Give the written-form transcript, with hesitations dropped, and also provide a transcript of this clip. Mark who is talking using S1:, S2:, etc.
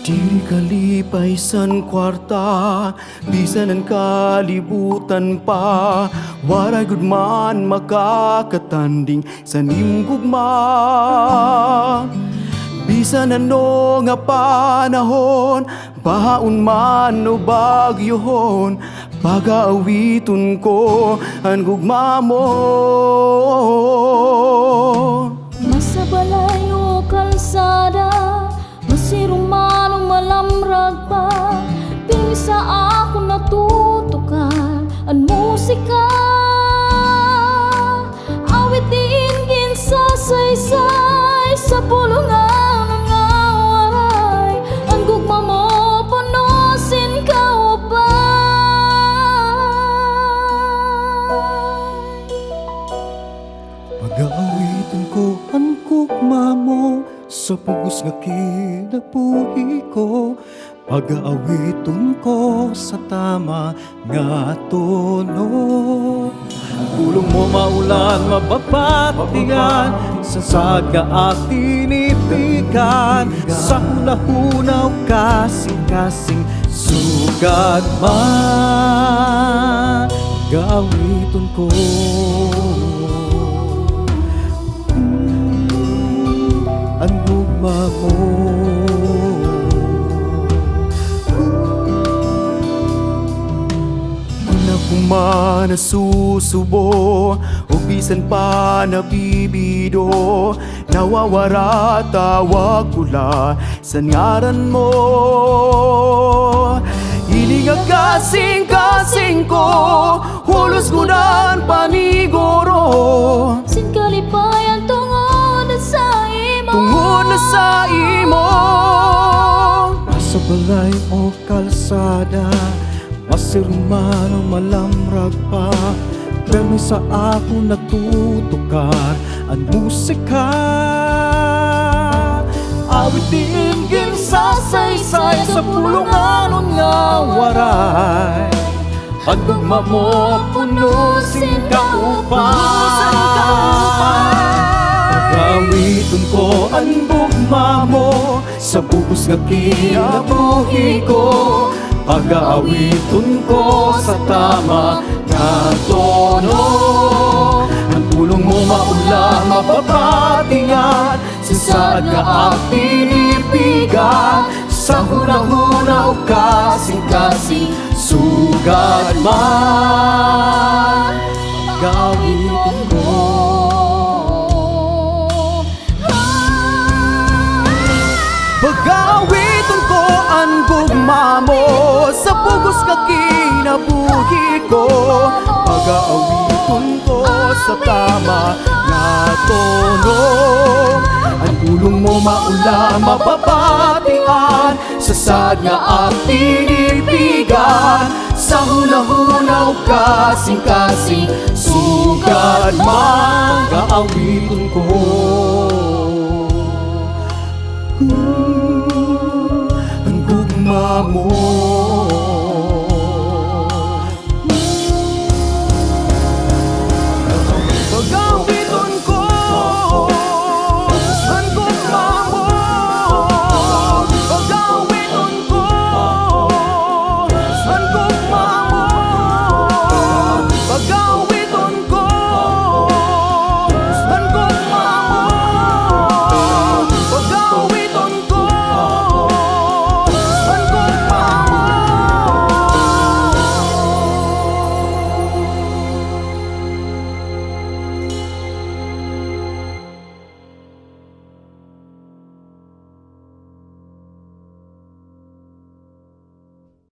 S1: Diri kalipay san kwarta, bisan ang kalibutan pa. Waray gud man makakatanding sa nimgugma. Bisan ano nga panahon, bahaon man o bagyohon, pag-aawiton ko ang gugma mo.
S2: Masabalay o kalsada, masirong man o malamrag pa, pili sa ako natutukan ang musika. Awit diingin sa saysay, sa pulungan ng awaray, ang gugma mo punusin ka upay.
S1: Pag-aawitan ko ang gugma mo sa pugos nga kinabuhi ko. Pag-aawiton ko sa tama nga tono. Pulong mo maulan, mababatian, sa saga at tinipigan, sa huna-hunaw kasing-kasing sugat man. Pag-aawiton ko ang gugma mo. Kung man nasusubo o bisan pa nabibido, nawawara tawag kula sa ngaran mo. Hilinga kasing-kasing ko, hulos gunan paniguro.
S2: Sin kalipayan tungod na sa imo,
S1: Tungod na sa imo. Sa balay o kalsada, masirman o malamrag pa, pero sa ako natutukar ang musika. Awit diingin sa saysay, sa pulungan nga waray, ang gugma mo punusin ka upay. Pag-aawiton ko ang gugma mo sa bugos nga kinabuhi ko. Pag-aawiton ko sa tama nga tono. Ang tulong mo maulan, mababatian, sa saad nga ang pinipigan, sa huna-huna o kasing-kasing sugat man. Pag-aawiton ko Pag-aawiton ko ang gugma mo sa bugos nga kinabuhi ko. Pag-aawiton ko sa tama nga tono. Ang tulong mo maulan, mababatian, sa saad nga ang tinipigan, sa huna-huna o kasing-kasing sugat man. Pag-aawiton ko ang gugma mo.